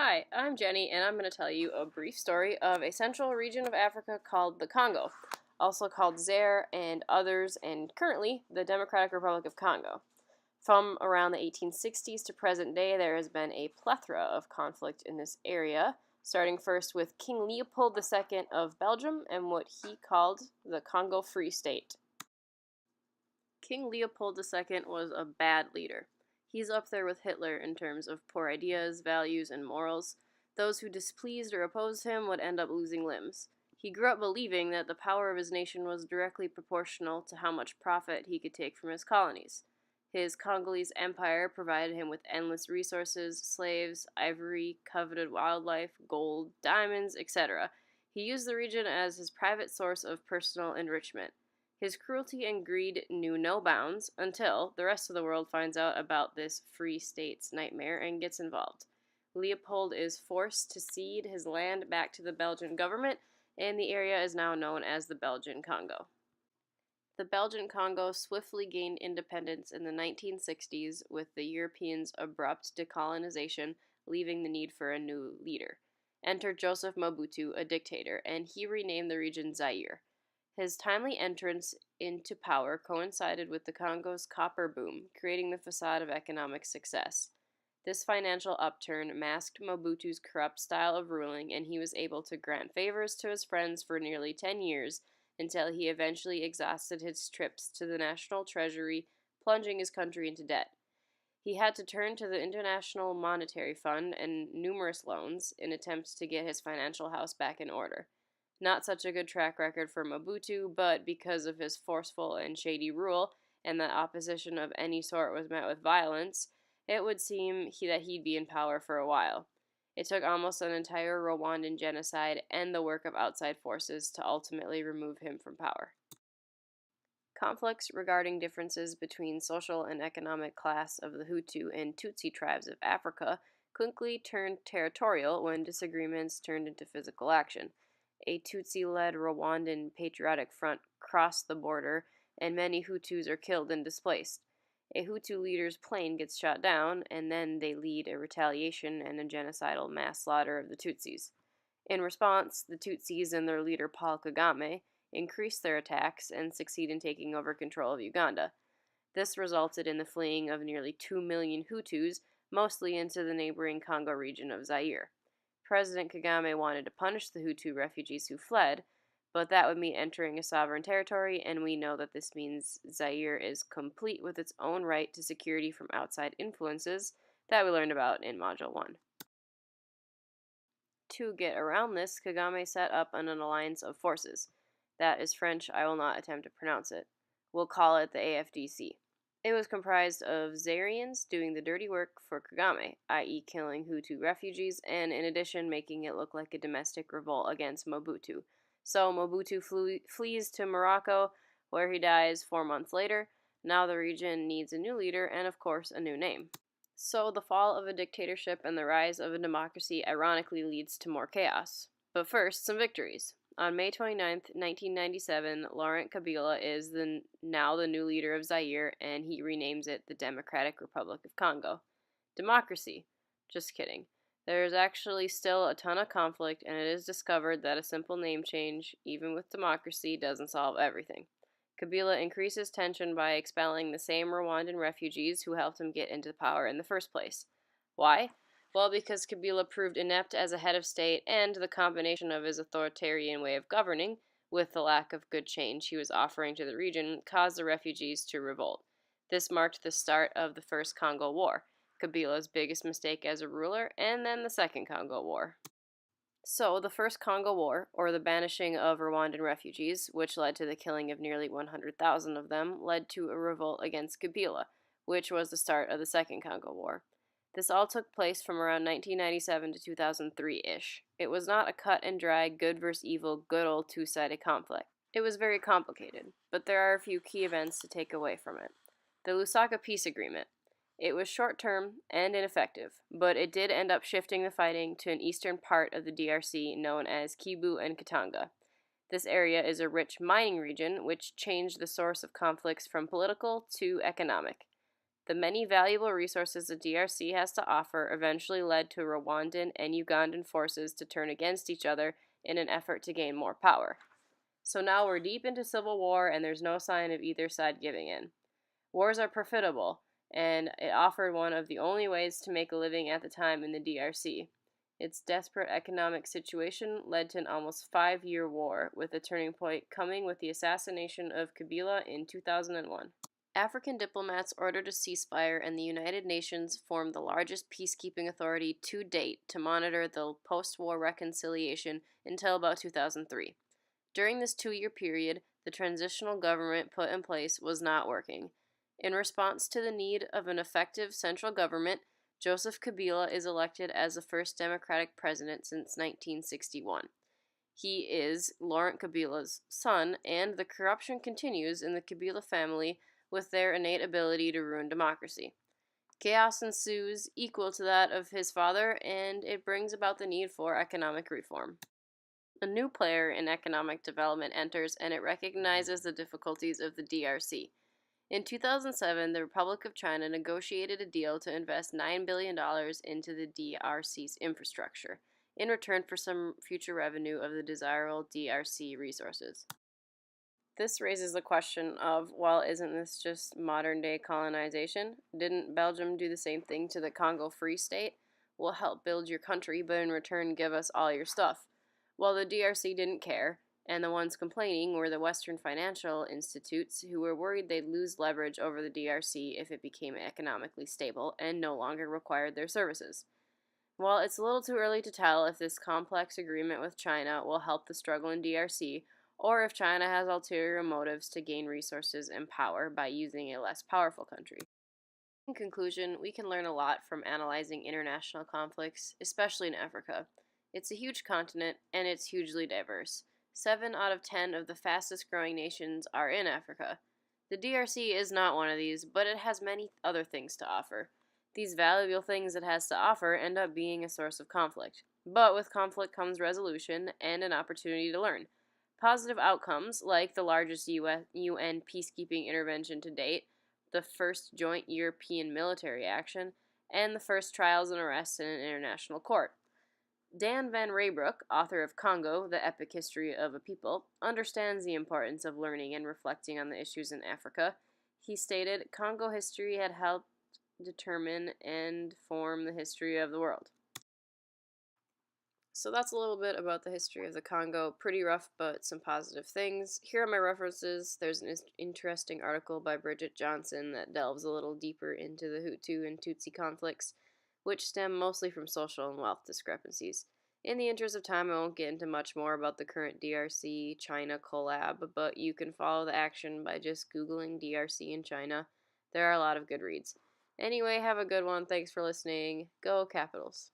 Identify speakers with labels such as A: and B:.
A: Hi, I'm Jenny, and I'm going to tell you a brief story of a central region of Africa called the Congo, also called Zaire and others, and currently the Democratic Republic of Congo. From around the 1860s to present day, there has been a plethora of conflict in this area, starting first with King Leopold II of Belgium and what he called the Congo Free State. King Leopold II was a bad leader. He's up there with Hitler in terms of poor ideas, values, and morals. Those who displeased or opposed him would end up losing limbs. He grew up believing that the power of his nation was directly proportional to how much profit he could take from his colonies. His Congolese empire provided him with endless resources, slaves, ivory, coveted wildlife, gold, diamonds, etc. He used the region as his private source of personal enrichment. His cruelty and greed knew no bounds until the rest of the world finds out about this free states nightmare and gets involved. Leopold is forced to cede his land back to the Belgian government, and the area is now known as the Belgian Congo. The Belgian Congo swiftly gained independence in the 1960s with the Europeans' abrupt decolonization, leaving the need for a new leader. Enter Joseph Mobutu, a dictator, and he renamed the region Zaire. His timely entrance into power coincided with the Congo's copper boom, creating the facade of economic success. This financial upturn masked Mobutu's corrupt style of ruling, and he was able to grant favors to his friends for nearly 10 years until he eventually exhausted his trips to the national treasury, plunging his country into debt. He had to turn to the International Monetary Fund and numerous loans in attempts to get his financial house back in order. Not such a good track record for Mobutu, but because of his forceful and shady rule, and that opposition of any sort was met with violence, it would seem that he'd be in power for a while. It took almost an entire Rwandan genocide and the work of outside forces to ultimately remove him from power. Conflicts regarding differences between social and economic class of the Hutu and Tutsi tribes of Africa quickly turned territorial when disagreements turned into physical action. A Tutsi-led Rwandan patriotic front crossed the border, and many Hutus are killed and displaced. A Hutu leader's plane gets shot down, and then they lead a retaliation and a genocidal mass slaughter of the Tutsis. In response, the Tutsis and their leader Paul Kagame increase their attacks and succeed in taking over control of Uganda. This resulted in the fleeing of nearly 2 million Hutus, mostly into the neighboring Congo region of Zaire. President Kagame wanted to punish the Hutu refugees who fled, but that would mean entering a sovereign territory, and we know that this means Zaire is complete with its own right to security from outside influences that we learned about in Module 1. To get around this, Kagame set up an alliance of forces. That is French, I will not attempt to pronounce it. We'll call it the AFDC. It was comprised of Zairians doing the dirty work for Kagame, i.e., killing Hutu refugees, and in addition, making it look like a domestic revolt against Mobutu. So Mobutu flees to Morocco, where he dies 4 months later. Now the region needs a new leader and, of course, a new name. So the fall of a dictatorship and the rise of a democracy ironically leads to more chaos. But first, some victories. On May 29, 1997, Laurent Kabila is now the new leader of Zaire, and he renames it the Democratic Republic of Congo. Democracy. Just kidding. There is actually still a ton of conflict, and it is discovered that a simple name change, even with democracy, doesn't solve everything. Kabila increases tension by expelling the same Rwandan refugees who helped him get into power in the first place. Why? Well, because Kabila proved inept as a head of state, and the combination of his authoritarian way of governing, with the lack of good change he was offering to the region, caused the refugees to revolt. This marked the start of the First Congo War, Kabila's biggest mistake as a ruler, and then the Second Congo War. So, the First Congo War, or the banishing of Rwandan refugees, which led to the killing of nearly 100,000 of them, led to a revolt against Kabila, which was the start of the Second Congo War. This all took place from around 1997 to 2003-ish. It was not a cut and dry, good versus evil, good old two-sided conflict. It was very complicated, but there are a few key events to take away from it. The Lusaka Peace Agreement. It was short-term and ineffective, but it did end up shifting the fighting to an eastern part of the DRC known as Kivu and Katanga. This area is a rich mining region, which changed the source of conflicts from political to economic. The many valuable resources the DRC has to offer eventually led to Rwandan and Ugandan forces to turn against each other in an effort to gain more power. So now we're deep into civil war, and there's no sign of either side giving in. Wars are profitable, and it offered one of the only ways to make a living at the time in the DRC. Its desperate economic situation led to an almost 5-year war, with the turning point coming with the assassination of Kabila in 2001. African diplomats ordered a ceasefire, and the United Nations formed the largest peacekeeping authority to date to monitor the post-war reconciliation until about 2003. During this 2-year period, the transitional government put in place was not working. In response to the need of an effective central government, Joseph Kabila is elected as the first democratic president since 1961. He is Laurent Kabila's son, and the corruption continues in the Kabila family with their innate ability to ruin democracy. Chaos ensues equal to that of his father, and it brings about the need for economic reform. A new player in economic development enters, and it recognizes the difficulties of the DRC. In 2007, the Republic of China negotiated a deal to invest $9 billion into the DRC's infrastructure, in return for some future revenue of the desirable DRC resources. This raises the question of, well, isn't this just modern-day colonization? Didn't Belgium do the same thing to the Congo Free State? We'll help build your country, but in return give us all your stuff. Well, the DRC didn't care, and the ones complaining were the Western financial institutes who were worried they'd lose leverage over the DRC if it became economically stable and no longer required their services. While it's a little too early to tell if this complex agreement with China will help the struggle in DRC, or if China has ulterior motives to gain resources and power by using a less powerful country. In conclusion, we can learn a lot from analyzing international conflicts, especially in Africa. It's a huge continent, and it's hugely diverse. 7 out of 10 of the fastest growing nations are in Africa. The DRC is not one of these, but it has many other things to offer. These valuable things it has to offer end up being a source of conflict. But with conflict comes resolution and an opportunity to learn. Positive outcomes, like the largest UN peacekeeping intervention to date, the first joint European military action, and the first trials and arrests in an international court. Dan Van Raybroek, author of Congo, The Epic History of a People, understands the importance of learning and reflecting on the issues in Africa. He stated, Congo history had helped determine and form the history of the world. So that's a little bit about the history of the Congo. Pretty rough, but some positive things. Here are my references. There's an interesting article by Bridget Johnson that delves a little deeper into the Hutu and Tutsi conflicts, which stem mostly from social and wealth discrepancies. In the interest of time, I won't get into much more about the current DRC-China collab, but you can follow the action by just Googling DRC and China. There are a lot of good reads. Anyway, have a good one. Thanks for listening. Go Capitals.